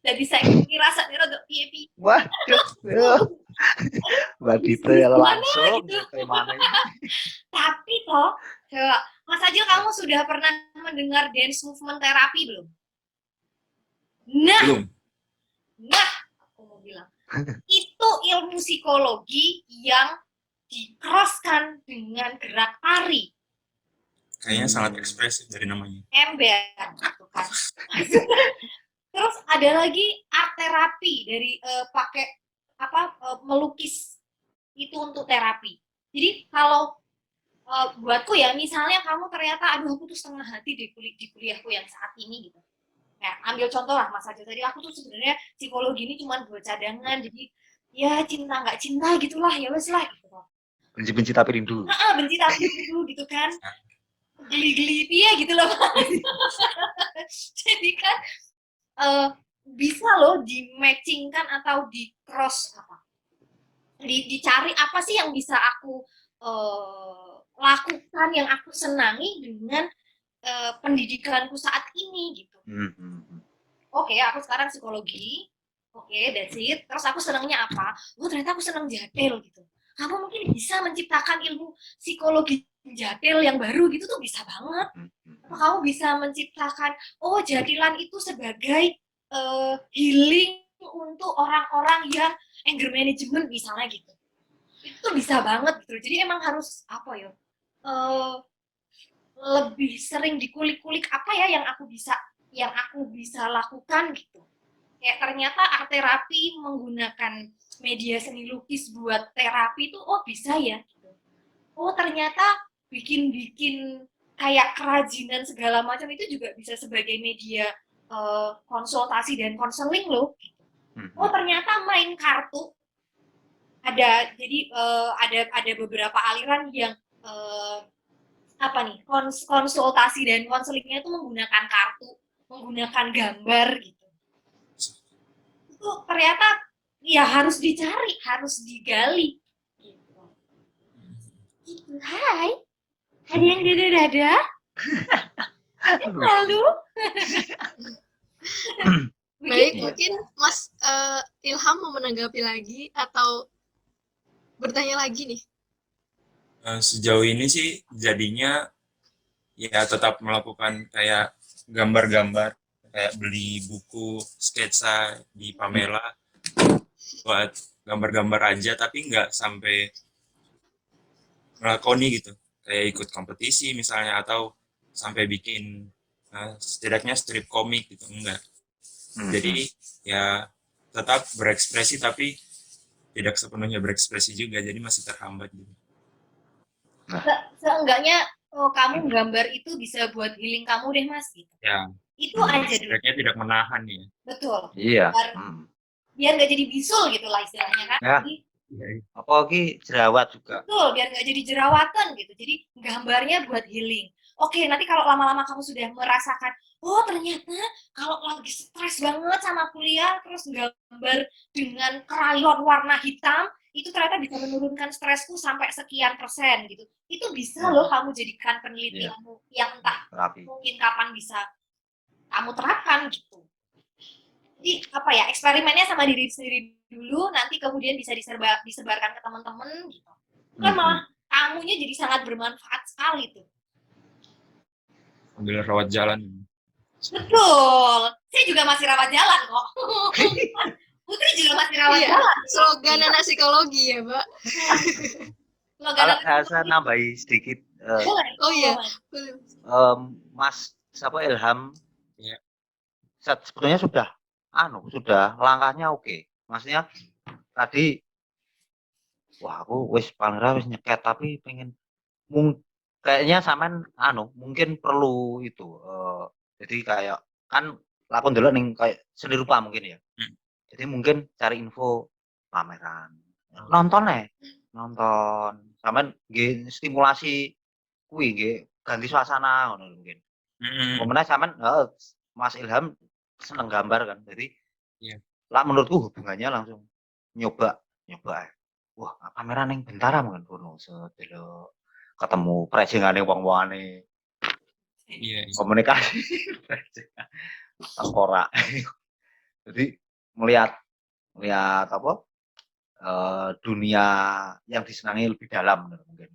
jadi saya ngerasa rada piye-piye. Waduh. Mbak detail langsung gitu. Tapi toh, coba Mas Ajil kamu sudah pernah mendengar dance movement terapi belum? belum. Nah, aku mau bilang itu ilmu psikologi yang di-crosskan dengan gerak tari. Kayaknya sangat ekspresif dari namanya. Ember, gitu kan. Terus ada lagi art terapi dari pakai melukis itu untuk terapi. Jadi kalau buatku ya, misalnya kamu ternyata aduh aku tuh setengah hati di kuliahku yang saat ini gitu. Nah, ambil contoh lah Mas Ajil tadi, aku tuh sebenarnya psikologi ini cuma buat cadangan, jadi ya cinta nggak cinta gitulah, ya wes lah gitu. Benci-benci tapi rindu. Benci tapi rindu gitu kan. Geli-geli dia gitu loh Mas. Jadi kan bisa loh di-matchingkan atau di-cross dicari apa sih yang bisa aku lakukan, yang aku senangi dengan pendidikanku saat ini gitu. Oke, aku sekarang psikologi. Oke, that's it. Terus aku senangnya apa? Oh, ternyata aku senang jadil gitu. Kamu mungkin bisa menciptakan ilmu psikologi jadil yang baru gitu tuh bisa banget. Atau kamu bisa menciptakan, oh jadilan itu sebagai healing untuk orang-orang yang anger management misalnya gitu. Itu bisa banget gitu. Jadi emang harus apa ya? Lebih sering dikulik-kulik apa ya yang aku bisa lakukan gitu. Kayak ternyata art terapi menggunakan media seni lukis buat terapi itu oh bisa ya gitu. Oh ternyata bikin kayak kerajinan segala macam itu juga bisa sebagai media konsultasi dan konseling loh. Oh ternyata main kartu ada beberapa aliran yang konsultasi dan konselingnya itu menggunakan kartu, menggunakan gambar gitu. Itu ternyata ya harus dicari, harus digali. Gitu. Hai, ada yang dada-dada? Lalu? Baik, mungkin Mas Ilham mau menanggapi lagi atau bertanya lagi nih? Sejauh ini sih jadinya ya tetap melakukan kayak gambar-gambar, kayak beli buku sketsa di Pamela buat gambar-gambar aja, tapi nggak sampai melakoni gitu, kayak ikut kompetisi misalnya, atau sampai bikin setidaknya strip komik gitu, enggak. Jadi ya tetap berekspresi, tapi tidak sepenuhnya berekspresi juga, jadi masih terhambat gitu. Seenggaknya kamu gambar itu bisa buat healing kamu deh Mas gitu. Ya, Itu aja dulu. setidaknya tidak menahan ya. Betul. Iya. Biar nggak jadi bisul gitu lah istilahnya kan. Ya. Jadi, apalagi jerawat juga. betul, biar nggak jadi jerawatan gitu. Jadi gambarnya buat healing. Oke, nanti kalau lama-lama kamu sudah merasakan, oh ternyata kalau lagi stres banget sama kuliah, terus gambar dengan krayon warna hitam, itu ternyata bisa menurunkan stresku sampai sekian persen gitu. Itu bisa loh kamu jadikan penelitianmu yang entah mungkin kapan bisa kamu terapkan gitu. Jadi apa ya, eksperimennya sama diri sendiri dulu, nanti kemudian bisa disebarkan ke teman-teman gitu. Kan malah kamunya jadi sangat bermanfaat sekali tuh. Ambil rawat jalan. Betul. Saya juga masih rawat jalan kok. Putri juga masih rawat jalan. Slogan anak psikologi ya, Mbak. Kalau saya nambahi sedikit. Oh iya. Mas siapa Ilham? Ya. Sebetulnya sudah langkahnya oke. Maksudnya tadi wah aku wis paling ra wis nyeket, tapi pengen kayaknya sampean mungkin perlu itu jadi kayak kan lakon dulu ning kayak seni rupa mungkin ya. Jadi mungkin cari info pameran. Nonton sampean nggih stimulasi kuwi nggih ganti suasana ngono mungkin. Kemudian sampean Mas Ilham seneng gambar kan. Jadi lah menurutku hubungannya langsung nyoba. Wah, pameran ning Bentara mungkin kono sedelok ketemu prejengane wong-wongane. Iya. Komunikasi tengkorak. Jadi melihat apa dunia yang disenangi lebih dalam mungkin.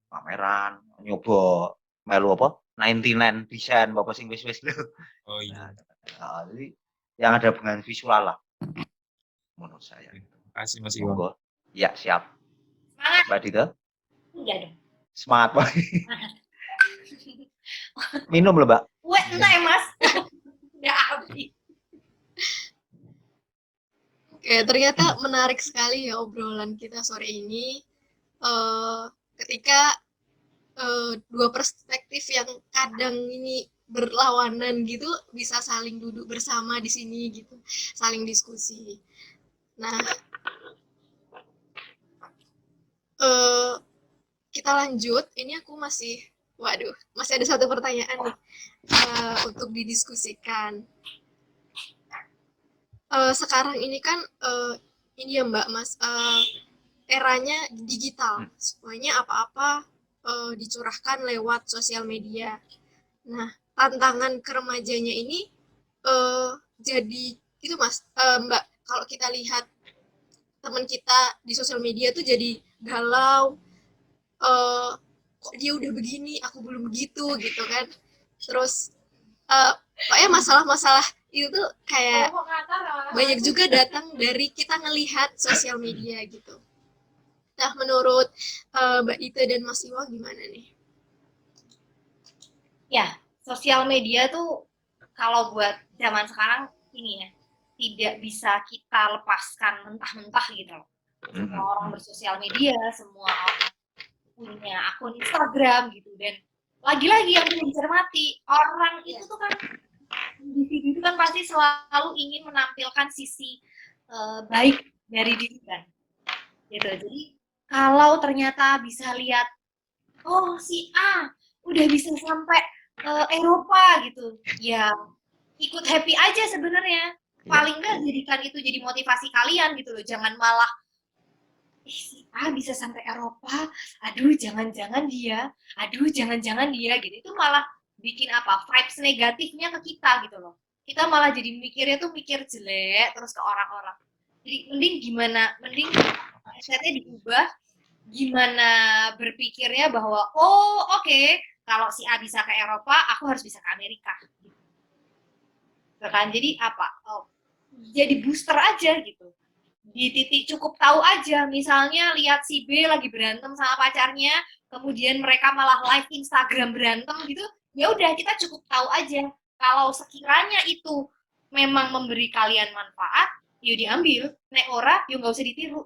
Pameran, nyoba melu apa 99 desain apa sing wis-wis lho. Oh iya. Jadi yang ada hubungan visual lah menurut saya. Terima kasih Mas Iwan. Ya, siap. Semangat. Mbak Dita? Iya dong. Semangat, Pak. Minum loh, Mbak. Wah, enggak ya, Mas. Udah habis. Oke, ternyata menarik sekali ya obrolan kita sore ini. Ketika dua perspektif yang kadang ini berlawanan gitu bisa saling duduk bersama di sini gitu, saling diskusi. Nah, kita lanjut. Ini aku masih ada satu pertanyaan nih untuk didiskusikan. Sekarang ini kan ini ya Mbak Mas, eranya digital, semuanya apa-apa dicurahkan lewat sosial media. Nah, tantangan ke remajanya ini jadi itu Mas, Mbak, kalau kita lihat teman kita di sosial media tuh jadi galau, kok dia udah begini, aku belum begitu gitu kan. Terus pokoknya masalah-masalah itu tuh kayak banyak juga datang dari kita ngelihat sosial media gitu. Nah, menurut Mbak Ita dan Mas Iwa gimana nih? Ya, sosial media tuh kalau buat zaman sekarang ini ya, tidak bisa kita lepaskan mentah-mentah gitu loh. Semua orang bersosial media, semua orang punya akun Instagram gitu, dan lagi-lagi yang perlu dicermati, orang itu tuh kan individu itu kan pasti selalu ingin menampilkan sisi baik dari diri kan gitu. Jadi kalau ternyata bisa lihat oh si A udah bisa sampai Eropa gitu, ya ikut happy aja sebenarnya. Paling nggak jadikan itu jadi motivasi kalian gitu loh, jangan malah si A bisa sampai Eropa, aduh jangan-jangan dia gitu. Itu malah bikin apa, vibes negatifnya ke kita gitu loh. Kita malah jadi mikirnya tuh mikir jelek terus ke orang-orang. Jadi mending mindsetnya diubah, gimana berpikirnya bahwa oh oke, kalau si A bisa ke Eropa, aku harus bisa ke Amerika gitu. kan? Jadi apa? Jadi booster aja gitu. Di titik cukup tahu aja, misalnya lihat si B lagi berantem sama pacarnya, kemudian mereka malah live Instagram berantem gitu, ya udah kita cukup tahu aja. Kalau sekiranya itu memang memberi kalian manfaat, yuk diambil. Nek ora, yuk nggak usah ditiru.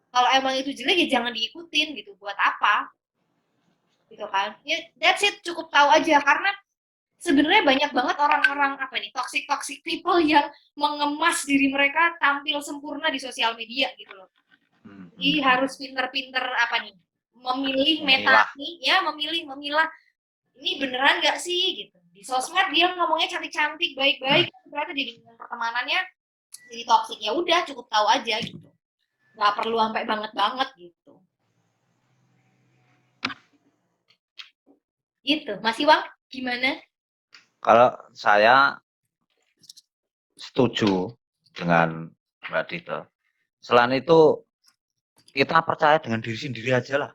Kalau emang itu jelek ya jangan diikutin gitu. Buat apa? Gitu kan? Ya that's it, cukup tahu aja karena sebenarnya banyak banget orang-orang toxic people yang mengemas diri mereka tampil sempurna di sosial media gitu loh. Jadi harus pinter-pinter memilih meta nih ya, memilah ini beneran nggak sih gitu. Di sosmed dia ngomongnya cantik-cantik, baik-baik, ternyata di pertemanannya jadi toxic. Ya udah cukup tahu aja gitu. Nggak perlu sampai banget gitu. Gitu. Mas Iwang, gimana? Kalau saya setuju dengan Mbak Dita. Selain itu, kita percaya dengan diri sendiri aja lah.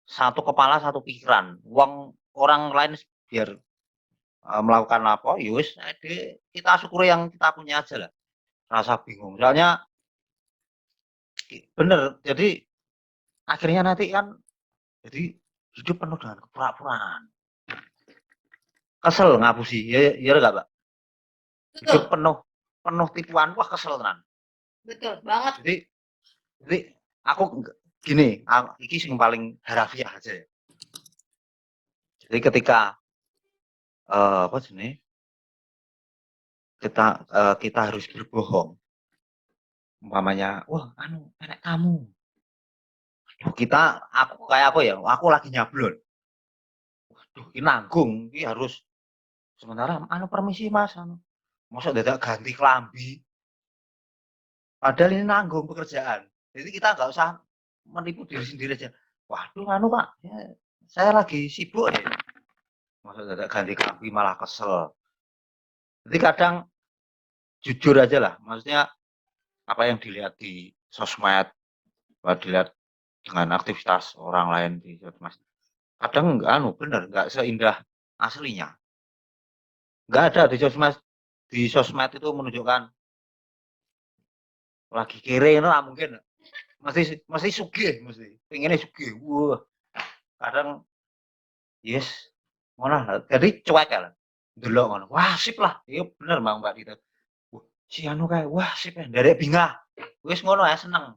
Satu kepala, satu pikiran. Orang lain biar melakukan apa, yus, kita syukuri yang kita punya aja lah. Rasa bingung. Soalnya, bener, jadi akhirnya nanti kan, jadi hidup penuh dengan kepura-puraan. Kesel ngapusi, ya enggak, Pak? Hidup penuh tipuan, wah kesel tenan. Betul banget. Jadi aku gini, iki yang paling harafiah aja ya. Jadi ketika kita harus berbohong, umpamanya, wah enek kamu. Aku lagi nyablon. Waduh, ini nanggung, ini harus sementara permisi Mas, masa dadak ganti klambi. Padahal ini nanggung pekerjaan. Jadi kita nggak usah menipu diri sendiri aja. Waduh, Pak, ya, saya lagi sibuk ya. Masa dadak ganti klambi malah kesel. Jadi kadang jujur aja lah, maksudnya apa yang dilihat di sosmed, dilihat dengan aktivitas orang lain di sosmed. Kadang bener nggak seindah aslinya. Nggak ada di sosmed itu menunjukkan lagi kere itu mungkin. Mesti sugih, pengennya sugih. Wah, kadang yes, ngono. Jadi cuek ya lah. Delok ngono. Wah, sip lah. Iya bener Mbak Dita. Wah, si kayak wah sip ya, nderek bingah. Wis ngono ya seneng.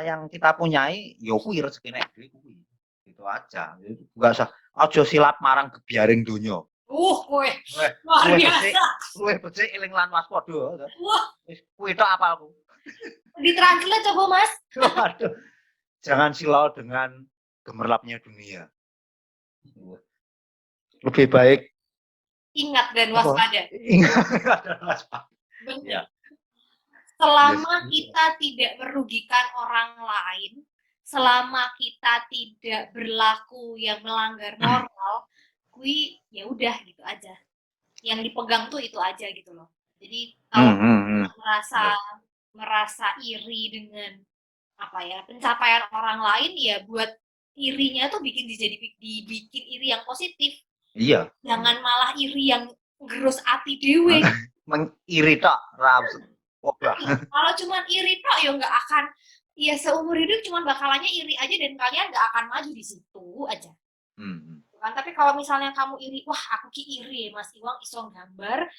Yang kita punyai ya kuwi rezekine dhewe kuwi. Gitu aja. Enggak usah aja silap marang kebiaring donya. Kowe. Luar biasa. Luwih becik eling lan waspada. Wah, Wis kuwi tok apalku. Ditranslate coba Mas. Waduh. Jangan silau dengan gemerlapnya dunia. Lebih baik ingat dan waspada. Ingat dan waspada. Ya. Selama kita tidak merugikan orang lain, selama kita tidak berlaku yang melanggar moral, ya udah gitu aja. Yang dipegang tuh itu aja gitu loh. Jadi kalau merasa iri dengan pencapaian orang lain, ya buat irinya tuh dibikin iri yang positif. Iya. Jangan malah iri yang gerus ati dewe. Mengiri tok Kalau cuma iri tok ya nggak akan, ya seumur hidup cuma bakalannya iri aja dan kalian nggak akan maju di situ aja. Kan? Tapi kalau misalnya kamu iri, wah aku iri Mas Iwang iso gambar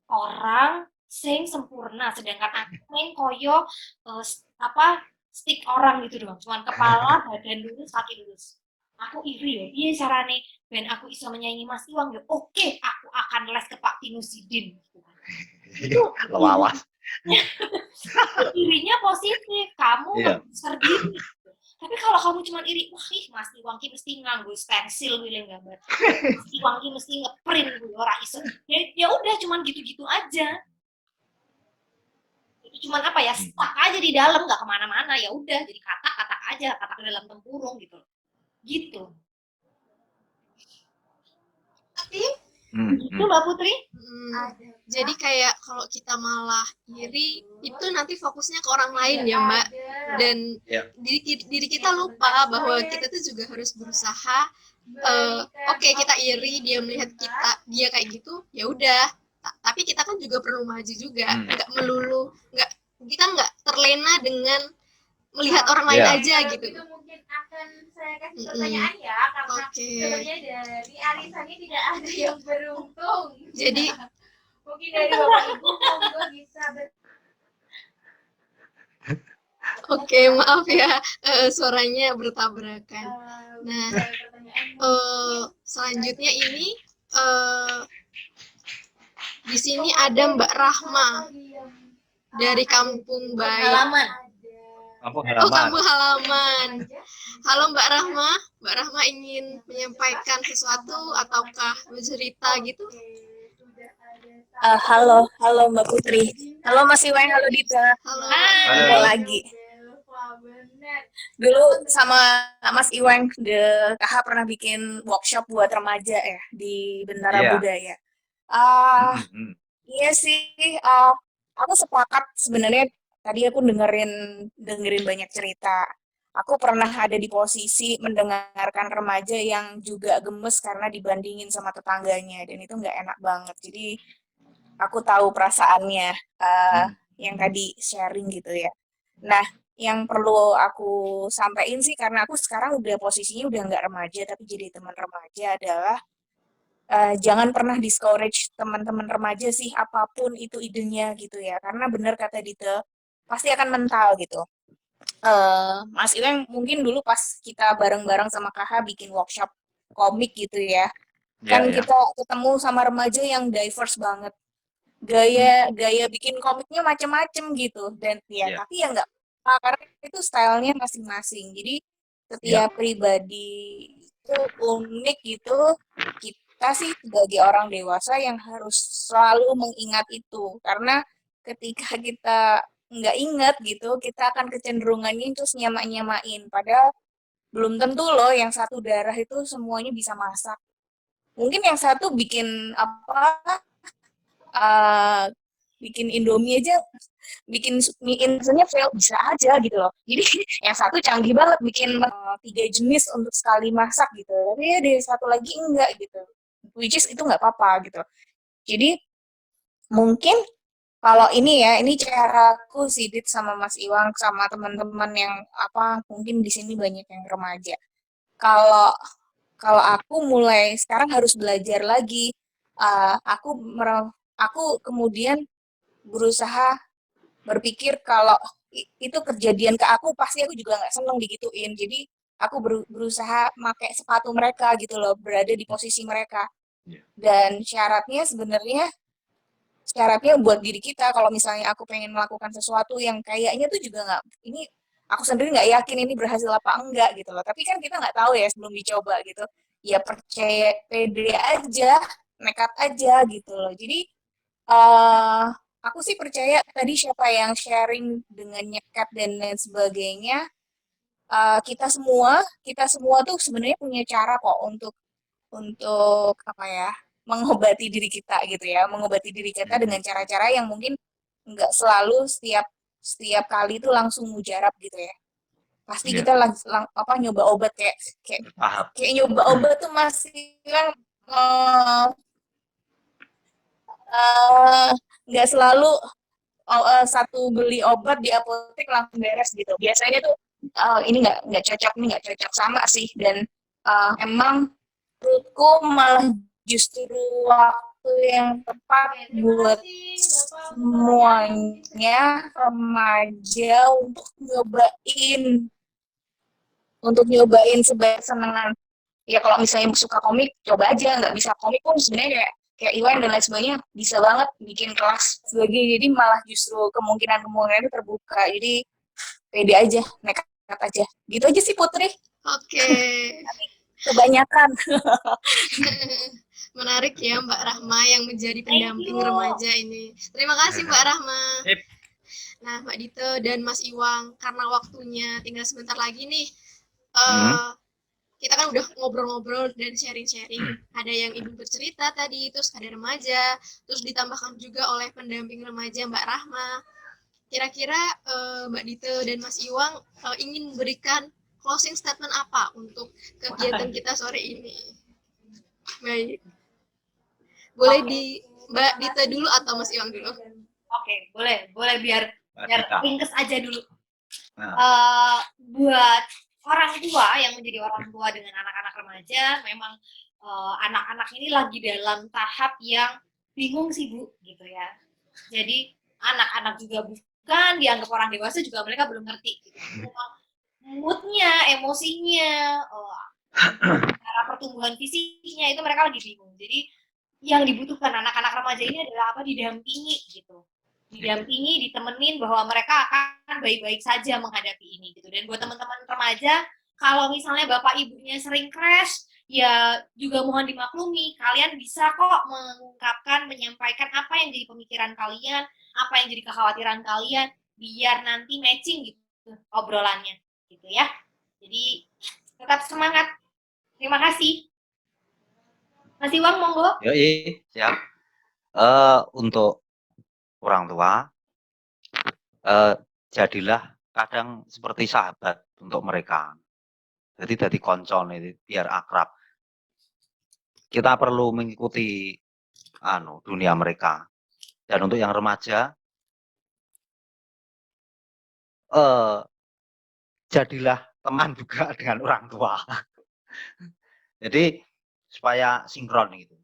orang sing sempurna, sedangkan aku main koyo stick orang gitu doang, cuman kepala, badan lurus, kaki lurus. Aku iri ya, iya carane ben aku iso menyaingi Mas Iwang ya. Oke, aku akan les ke Pak Tinusidin. Itu lawas. Irinya positif, kamu besar diri. Tapi kalau kamu cuma iri, wah Mas Iwang ki mesti nganggo stensil wiling gambar. Mas Iwang ki mesti ngeprint ora iso. Ya udah cuman gitu-gitu aja. Itu cuman stuck aja di dalam, nggak kemana-mana. Ya udah jadi kata aja, kata ke dalam tempurung gitu. Itu Mbak Putri? Jadi kayak kalau kita malah iri, itu nanti fokusnya ke orang lain ya Mbak. Dan diri kita lupa bahwa kita tuh juga harus berusaha. Oke, kita iri, dia melihat dia kayak gitu, ya udah. Tapi kita kan juga perlu maju juga, nggak melulu, kita nggak terlena dengan melihat orang lain aja gitu. Itu mungkin akan saya kasih pertanyaan ya, karena sebenarnya dari arisannya tidak ada yang beruntung. Jadi mungkin dari Bapak Ibu monggo bisa Oke, maaf ya, suaranya bertabrakan. Nah, selanjutnya ini di sini ada Mbak Rahma dari Kampung Bayi. Kampung Halaman. Halo Mbak Rahma. Mbak Rahma ingin menyampaikan sesuatu ataukah bercerita gitu? Halo Mbak Putri. Halo Mas Iwan, halo Dita. Halo. Ketemu lagi. Dulu sama Mas Iwan, KH pernah bikin workshop buat remaja ya di Bentara Budaya. Iya sih, aku sepakat sebenarnya. Tadi aku dengerin banyak cerita. Aku pernah ada di posisi mendengarkan remaja yang juga gemes karena dibandingin sama tetangganya, dan itu nggak enak banget. Jadi aku tahu perasaannya yang tadi sharing gitu ya. Nah, yang perlu aku sampaikan sih, karena aku sekarang udah posisinya udah nggak remaja tapi jadi teman remaja, adalah jangan pernah discourage teman-teman remaja sih, apapun itu idenya gitu ya. Karena benar kata Dita, pasti akan mental gitu. Mas Iweng mungkin dulu pas kita bareng-bareng sama KH bikin workshop komik gitu ya, kan kita ketemu sama remaja yang diverse banget, gaya bikin komiknya macem-macem gitu, dan ya tapi ya nggak apa, karena itu stylenya masing-masing. Jadi setiap pribadi itu unik gitu. Kita sih sebagai orang dewasa yang harus selalu mengingat itu, karena ketika kita nggak ingat gitu, kita akan kecenderungannya terus nyamain. Padahal belum tentu loh yang satu darah itu semuanya bisa masak. Mungkin yang satu bikin bikin Indomie aja, bikin mie instannya fail bisa aja gitu loh. Jadi yang satu canggih banget bikin 3 jenis untuk sekali masak gitu, tapi ya dari satu lagi enggak gitu. Which is itu nggak apa-apa gitu. Jadi mungkin kalau ini caraku sih Dit sama Mas Iwang sama teman-teman yang mungkin di sini banyak yang remaja. Kalau aku mulai sekarang harus belajar lagi. Aku kemudian berusaha berpikir kalau itu kejadian ke aku, pasti aku juga nggak seneng digituin. Jadi aku berusaha pakai sepatu mereka gitu loh, berada di posisi mereka. Dan syaratnya buat diri kita, kalau misalnya aku pengen melakukan sesuatu yang kayaknya tuh juga nggak, ini aku sendiri nggak yakin ini berhasil apa enggak gitu loh, tapi kan kita nggak tahu ya sebelum dicoba gitu, ya percaya, pede aja, nekat aja gitu loh. Jadi aku sih percaya tadi siapa yang sharing dengan nyekat dan lain sebagainya, kita semua tuh sebenarnya punya cara kok untuk mengobati diri kita gitu ya, mengobati diri kita dengan cara-cara yang mungkin nggak selalu setiap kali itu langsung mujarab gitu ya. Pasti kita nyoba obat kayak nyoba obat tuh masih kan nggak selalu satu beli obat di apotek langsung beres gitu. Biasanya tuh ini nggak cocok sama sih, dan emang menurutku malah justru waktu yang tepat buat semuanya remaja untuk nyobain sebaik senengan. Ya kalau misalnya suka komik, coba aja. Nggak bisa komik pun sebenarnya kayak Iwan dan lain sebagainya bisa banget bikin kelas sebagai. Jadi malah justru kemungkinan itu terbuka. Jadi pede aja, nekat aja. Gitu aja sih Putri. Oke. Kebanyakan. Menarik ya Mbak Rahma yang menjadi pendamping remaja ini. Terima kasih Mbak Rahma. Nah Mbak Dito dan Mas Iwang, karena waktunya tinggal sebentar lagi nih, kita kan udah ngobrol-ngobrol dan sharing-sharing. Ada yang ibu bercerita tadi, terus ada remaja, terus ditambahkan juga oleh pendamping remaja Mbak Rahma. Kira-kira Mbak Dite dan Mas Iwang ingin memberikan closing statement apa untuk kegiatan kita sore ini? Baik. Boleh di Mbak Dite dulu atau Mas Iwang dulu? Oke, boleh biar ringkes aja dulu. Nah. Buat orang tua yang menjadi orang tua dengan anak-anak remaja, memang anak-anak ini lagi dalam tahap yang bingung sih Bu, gitu ya. Jadi anak-anak juga bukan, dianggap orang dewasa juga mereka belum ngerti. Gitu. Memang moodnya, emosinya, cara pertumbuhan fisiknya itu mereka lagi bingung. Jadi yang dibutuhkan anak-anak remaja ini adalah apa? Didampingi gitu. Didampingi, ditemenin bahwa mereka akan baik-baik saja menghadapi ini gitu. Dan buat teman-teman remaja, kalau misalnya bapak ibunya sering crash, ya juga mohon dimaklumi, kalian bisa kok mengungkapkan, menyampaikan apa yang jadi pemikiran kalian, apa yang jadi kekhawatiran kalian, biar nanti matching gitu obrolannya gitu ya. Jadi tetap semangat. Terima kasih. Mas Iwang, monggo. Yoi, siap. Untuk orang tua, jadilah kadang seperti sahabat untuk mereka. Jadi konco nih, biar akrab. Kita perlu mengikuti dunia mereka. Dan untuk yang remaja, jadilah teman juga dengan orang tua. Jadi supaya sinkron gitu.